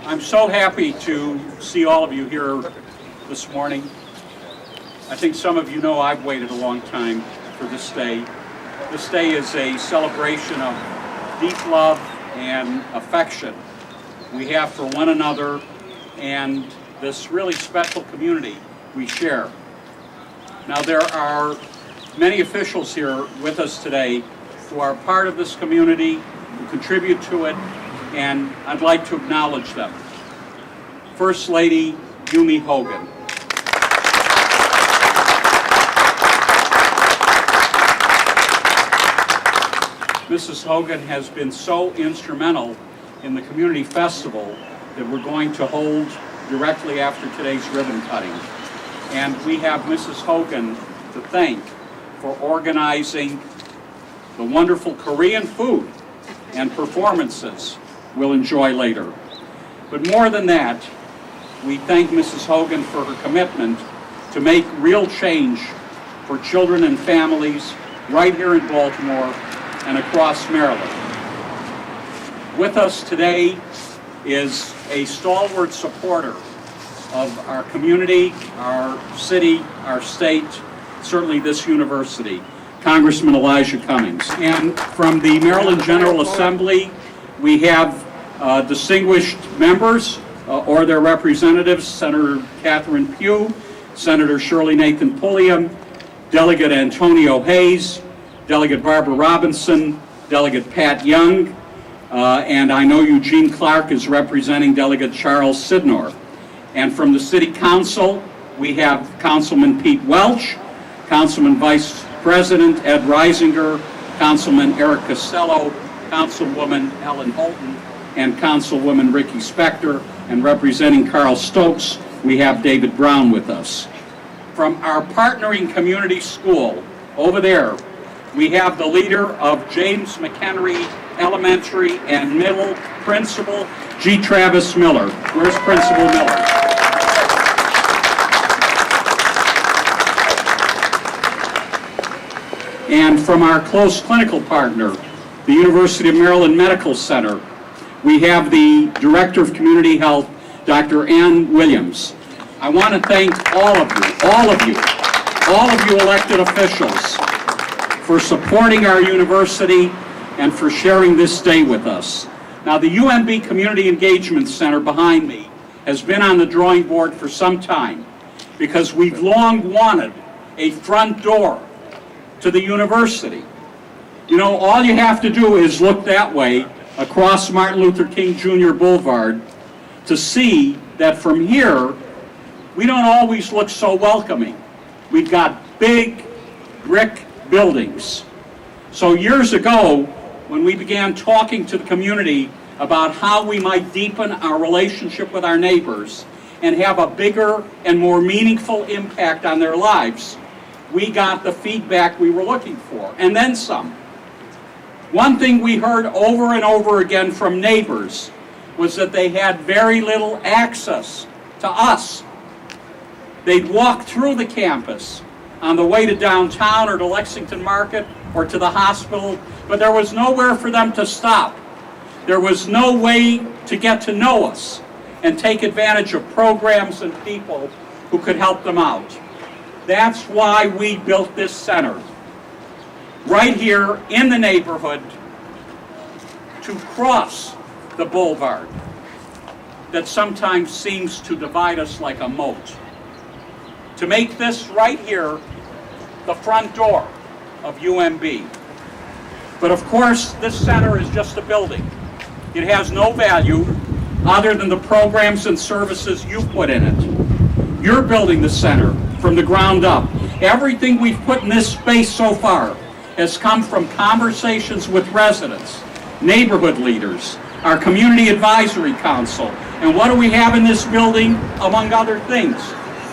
I'm so happy to see all of you here this morning. I think some of you know I've waited a long time for this day. This day is a celebration of deep love and affection we have for one another and this really special community we share. Now, there are many officials here with us today who are part of this community, who contribute to it, and I'd like to acknowledge them. First Lady UMB Hogan. Mrs. Hogan has been so instrumental in the community festival that we're going to hold directly after today's ribbon cutting. And we have Mrs. Hogan to thank for organizing the wonderful Korean food and performances we'll enjoy later. But more than that, we thank Mrs. Hogan for her commitment to make real change for children and families right here in Baltimore and across Maryland. With us today is a stalwart supporter of our community, our city, our state, certainly this university, Congressman Elijah Cummings. And from the Maryland General Assembly, we have distinguished members or their representatives, Senator Catherine Pugh, Senator Shirley Nathan Pulliam, Delegate Antonio Hayes, Delegate Barbara Robinson, Delegate Pat Young, and I know Eugene Clark is representing Delegate Charles Sidnor. And from the City Council, we have Councilman Pete Welch, Councilman Vice President Ed Reisinger, Councilman Eric Costello, Councilwoman Ellen Holton, and Councilwoman Ricky Spector, and representing Carl Stokes, we have David Brown with us. From our partnering community school, over there, we have the leader of James McHenry Elementary and Middle, Principal G. Travis Miller. Where's Principal Miller? And from our close clinical partner, the University of Maryland Medical Center, we have the Director of Community Health, Dr. Ann Williams. I want to thank all of you elected officials for supporting our university and for sharing this day with us. Now, the UMB Community Engagement Center behind me has been on the drawing board for some time because we've long wanted a front door to the university. You know, all you have to do is look that way across Martin Luther King Jr. Boulevard to see that from here, we don't always look so welcoming. We've got big brick buildings. So years ago, when we began talking to the community about how we might deepen our relationship with our neighbors and have a bigger and more meaningful impact on their lives, we got the feedback we were looking for, and then some. One thing we heard over and over again from neighbors was that they had very little access to us. They'd walk through the campus on the way to downtown or to Lexington Market or to the hospital, but there was nowhere for them to stop. There was no way to get to know us and take advantage of programs and people who could help them out. That's why we built this center, right here in the neighborhood, to cross the boulevard that sometimes seems to divide us like a moat. To make this right here the front door of UMB. But of course, this center is just a building. It has no value other than the programs and services you put in it. You're building the center from the ground up. Everything we've put in this space so far has come from conversations with residents, neighborhood leaders, our Community Advisory Council. And what do we have in this building, among other things?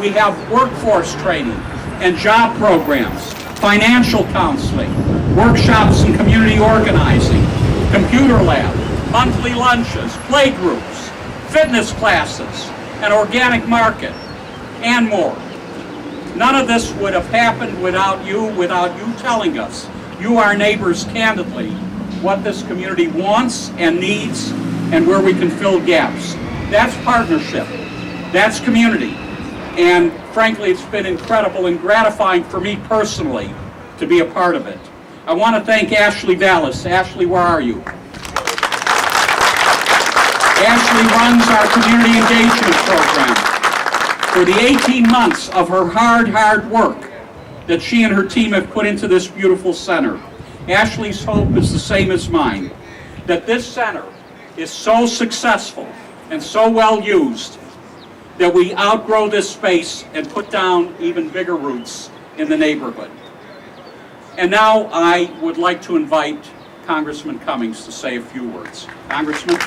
We have workforce training and job programs, financial counseling, workshops and community organizing, computer lab, monthly lunches, play groups, fitness classes, an organic market, and more. None of this would have happened without you telling us, you, our neighbors, candidly, what this community wants and needs and where we can fill gaps. That's partnership. That's community. And frankly, it's been incredible and gratifying for me personally to be a part of it. I want to thank Ashley Vallis. Ashley, where are you? Ashley runs our community engagement program. For the 18 months of her hard work that she and her team have put into this beautiful center, Ashley's hope is the same as mine, that this center is so successful and so well used that we outgrow this space and put down even bigger roots in the neighborhood. And now I would like to invite Congressman Cummings to say a few words. Congressman?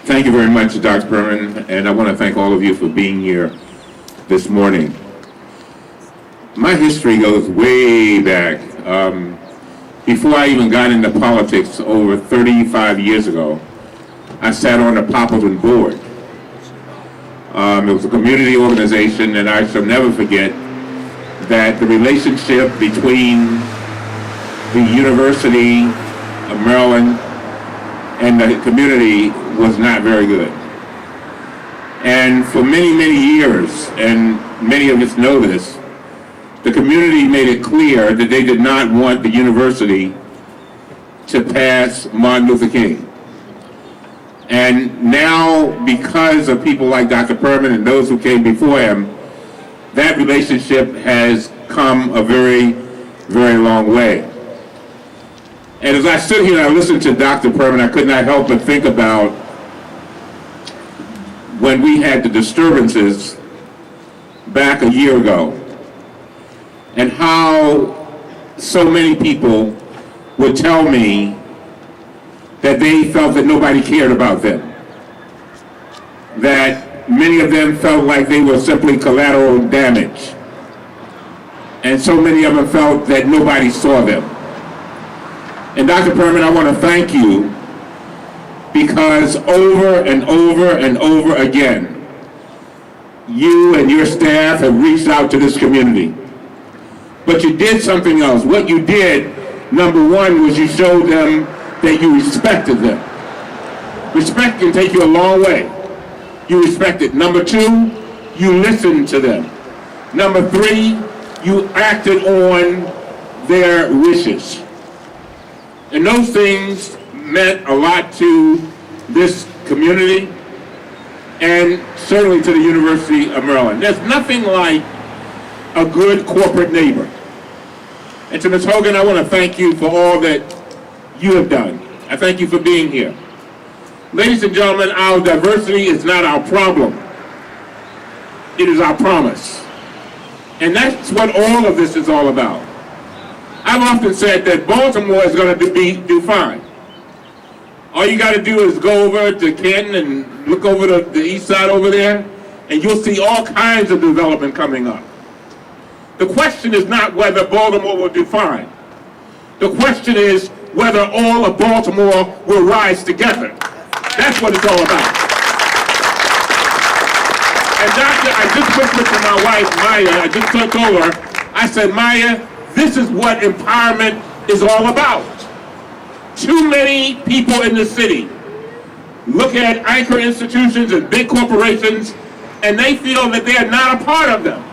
Thank you very much, Dr. Berman, and I want to thank all of you for being here this morning. My history goes way back. Before I even got into politics over 35 years ago, I sat on the Poppleton board. It was a community organization, and I shall never forget that the relationship between the University of Maryland and the community was not very good. And for many years, and many of us know this, the community made it clear that they did not want the university to pass Martin Luther King. And now, because of people like Dr. Perman and those who came before him, that relationship has come a very long way. And as I stood here and I listened to Dr. Perman, I could not help but think about when we had the disturbances back a year ago, and how so many people would tell me that they felt that nobody cared about them, that many of them felt like they were simply collateral damage, and so many of them felt that nobody saw them. And Dr. Perman, I want to thank you, because over and over again, you and your staff have reached out to this community. But you did something else. What you did, number one, was you showed them that you respected them. Respect can take you a long way. You respected. Number two, you listened to them. Number three, you acted on their wishes. And those things meant a lot to this community and certainly to the University of Maryland. There's nothing like a good corporate neighbor. And to Ms. Hogan, I want to thank you for all that you have done. I thank you for being here. Ladies and gentlemen, our diversity is not our problem. It is our promise. And that's what all of this is all about. I've often said that Baltimore is going to do fine. All you got to do is go over to Canton and look over the east side over there, and you'll see all kinds of development coming up. The question is not whether Baltimore will do fine. The question is whether all of Baltimore will rise together. That's what it's all about. And Doctor, I just whispered to my wife, Maya, I just told her, I said, Maya, this is what empowerment is all about. Too many people in the city look at anchor institutions and big corporations, and they feel that they are not a part of them.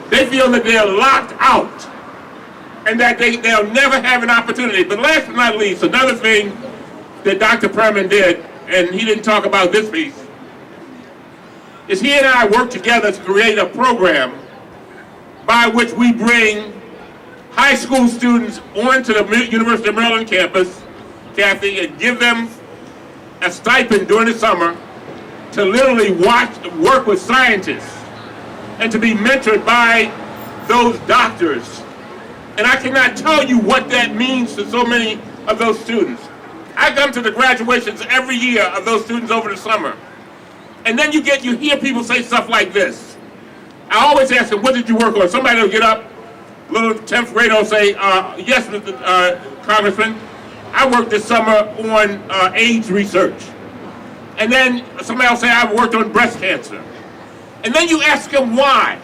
They feel that they are locked out and that they'll never have an opportunity. But last but not least, another thing that Dr. Perman did, and he didn't talk about this piece, is he and I worked together to create a program by which we bring high school students onto the University of Maryland campus, Kathy, and give them a stipend during the summer to literally work with scientists and to be mentored by those doctors. And I cannot tell you what that means to so many of those students. I come to the graduations every year of those students over the summer. And then you hear people say stuff like this. I always ask them, what did you work on? Somebody will get up, little 10th grader will say, yes, Mr. Congressman, I worked this summer on AIDS research. And then somebody will say, I've worked on breast cancer. And then you ask them why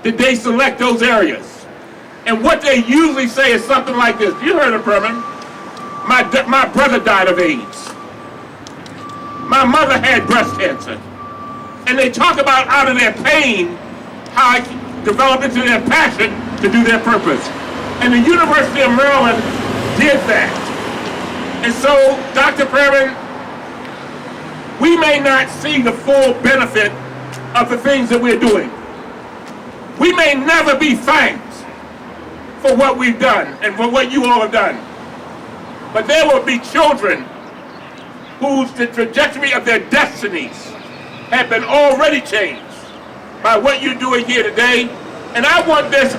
did they select those areas. And what they usually say is something like this. You heard it, Perman. My brother died of AIDS. My mother had breast cancer. And they talk about out of their pain, how it developed into their passion to do their purpose. And the University of Maryland did that. And so, Dr. Perman, we may not see the full benefit of the things that we're doing. We may never be thanked for what we've done and for what you all have done. But there will be children whose the trajectory of their destinies have been already changed by what you're doing here today. And I want this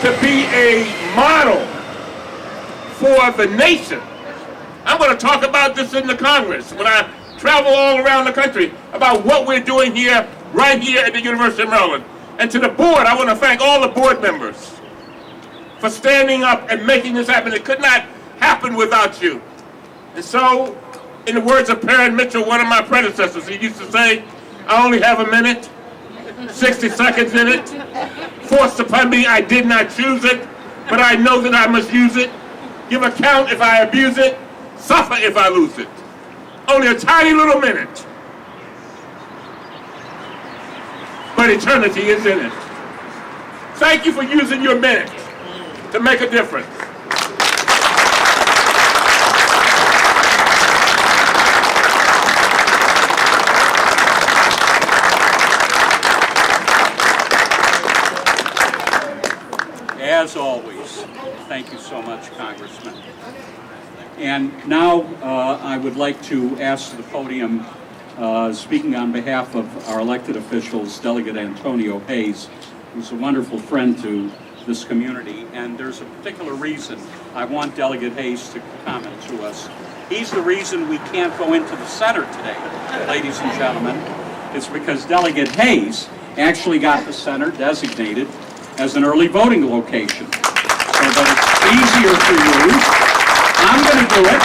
to be a model for the nation. I'm going to talk about this in the Congress when I travel all around the country about what we're doing here, right here at the University of Maryland. And to the board, I want to thank all the board members for standing up and making this happen. It could not happen without you. And so, in the words of Perrin Mitchell, one of my predecessors, he used to say, I only have a minute, 60 seconds in it. Forced upon me, I did not choose it, but I know that I must use it. Give account if I abuse it, suffer if I lose it. Only a tiny little minute. But eternity is in it. Thank you for using your minute to make a difference. As always, thank you so much, Congressman. And now I would like to ask the podium, speaking on behalf of our elected officials, Delegate Antonio Hayes, who's a wonderful friend to this community, and there's a particular reason I want Delegate Hayes to comment to us. He's the reason we can't go into the center today, ladies and gentlemen. It's because Delegate Hayes actually got the center designated as an early voting location, so that it's easier for you. I'm going to do it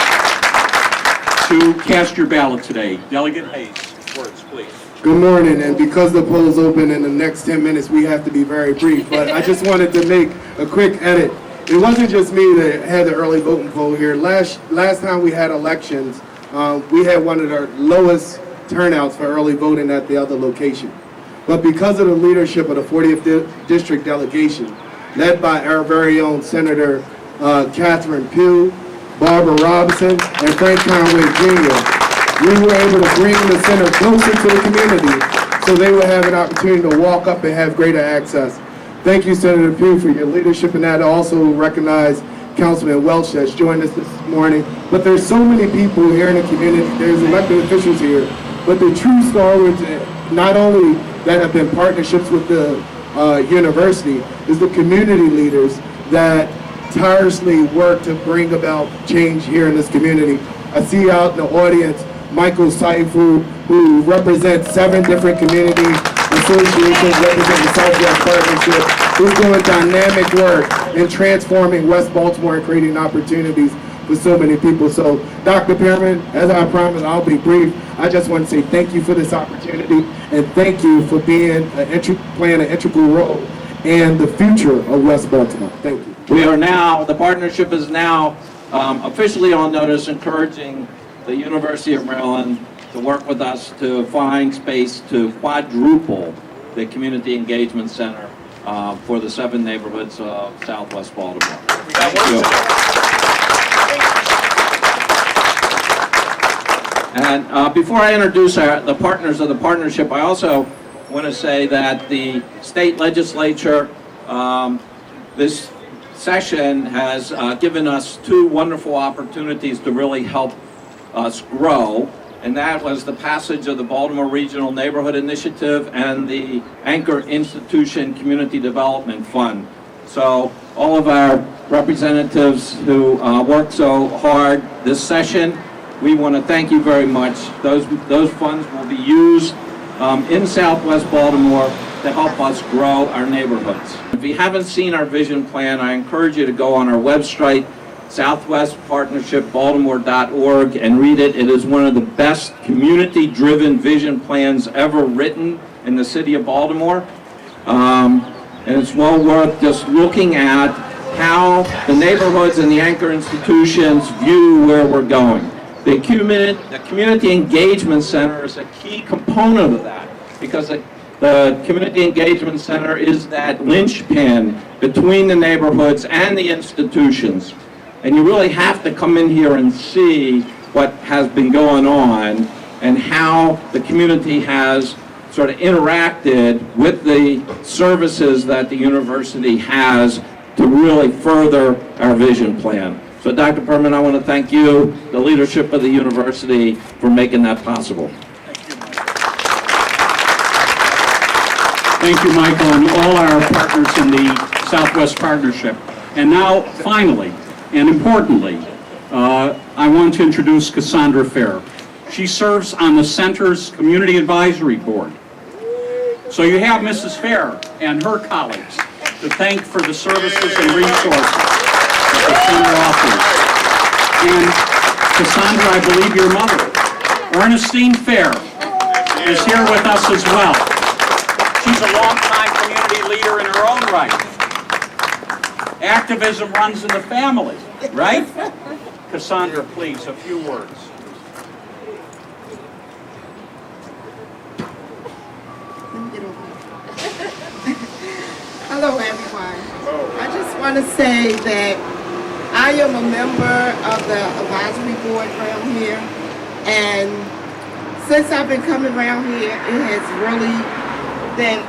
to cast your ballot today. Delegate Hayes, words, please. Good morning, and because the polls open in the next 10 minutes, we have to be very brief, but I just wanted to make a quick edit. It wasn't just me that had the early voting poll here. Last time we had elections, we had one of the lowest turnouts for early voting at the other location. But because of the leadership of the 40th District delegation, led by our very own Senator Catherine Pugh, Barbara Robinson, and Frank Conway Jr., we were able to bring the center closer to the community so they would have an opportunity to walk up and have greater access. Thank you, Senator Pugh, for your leadership in that. I also recognize Councilman Welch that's joined us this morning. But there's so many people here in the community, there's elected officials here, but the true stalwarts, not only that have been partnerships with the university, is the community leaders that tirelessly work to bring about change here in this community. I see out in the audience Michael Saifu, who represents 7 different community associations representing the Southwest Partnership, who's doing dynamic work in transforming West Baltimore and creating opportunities for so many people. So, Dr. Perman, as I promised, I'll be brief. I just want to say thank you for this opportunity, and thank you for being playing an integral role in the future of West Baltimore. Thank you. We are now, the partnership is now officially on notice, encouraging the University of Maryland to work with us to find space to quadruple the Community Engagement Center for the 7 neighborhoods of Southwest Baltimore. Thank you. And before I introduce the partners of the partnership, I also want to say that the state legislature this session has given us 2 wonderful opportunities to really help us grow, and that was the passage of the Baltimore Regional Neighborhood Initiative and the Anchor Institution Community Development Fund. So all of our representatives who worked so hard this session, we want to thank you very much. Those funds will be used in Southwest Baltimore to help us grow our neighborhoods. If you haven't seen our vision plan, I encourage you to go on our website, southwestpartnershipbaltimore.org, and read it. It is one of the best community-driven vision plans ever written in the city of Baltimore. and it's well worth just looking at how the neighborhoods and the anchor institutions view where we're going. The Community Engagement Center is a key component of that, because the Community Engagement Center is that linchpin between the neighborhoods and the institutions. And you really have to come in here and see what has been going on and how the community has sort of interacted with the services that the university has to really further our vision plan. So Dr. Perman, I want to thank you, the leadership of the university, for making that possible. Thank you, Michael, and all our partners in the Southwest Partnership. And now, finally, and importantly, I want to introduce Cassandra Fair. She serves on the Center's Community Advisory Board. So you have Mrs. Fair and her colleagues to thank for the services and resources that the Center offers. And Cassandra, I believe your mother, Ernestine Fair, is here with us as well. She's a longtime community leader in her own right. Activism runs in the family, right? Cassandra, please, a few words. Hello, everyone. I just want to say that I am a member of the advisory board around here, and since I've been coming around here, it has really been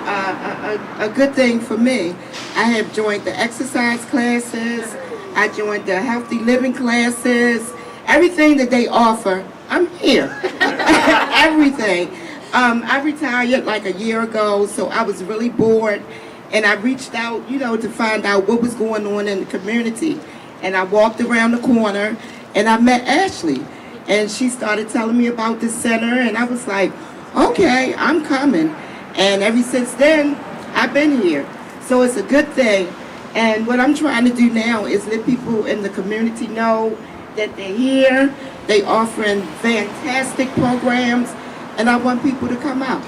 a good thing for me. I have joined the exercise classes, I joined the healthy living classes, everything that they offer, I'm here. Everything. I retired like a year ago, so I was really bored, and I reached out, to find out what was going on in the community. And I walked around the corner, and I met Ashley, and she started telling me about this center, and I was like, okay, I'm coming. And ever since then, I've been here. So it's a good thing. And what I'm trying to do now is let people in the community know that they're here, they offering fantastic programs, and I want people to come out.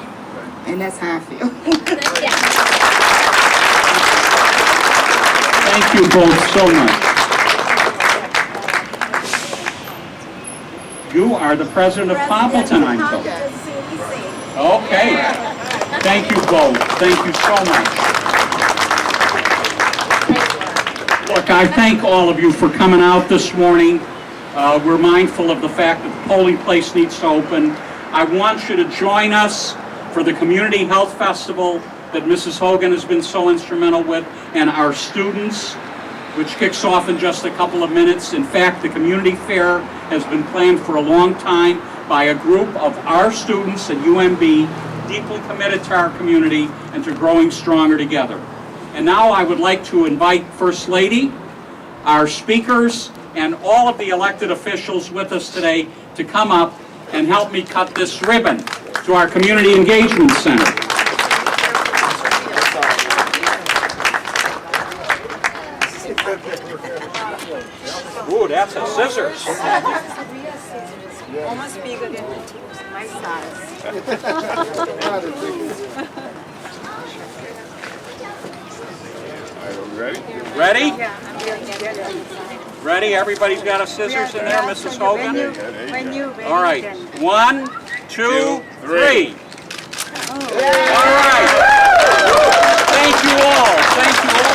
And that's how I feel. Thank you both so much. You are the president of Poppleton, I'm told. Okay. Thank you both. Thank you so much. Look, I thank all of you for coming out this morning. We're mindful of the fact that the polling place needs to open. I want you to join us for the Community Health Festival that Mrs. Hogan has been so instrumental with, and our students, which kicks off in just a couple of minutes. In fact, the community fair has been planned for a long time by a group of our students at UMB, deeply committed to our community and to growing stronger together. And now I would like to invite First Lady, our speakers, and all of the elected officials with us today to come up and help me cut this ribbon to our Community Engagement Center. Ooh, that's a scissors. Almost bigger than my size. Ready? Ready? Yeah, I'm doing it. Ready? Everybody's got a scissors in there, Mrs. Hogan? When you All right. 1, 2, 3. All right. Thank you all. Thank you all.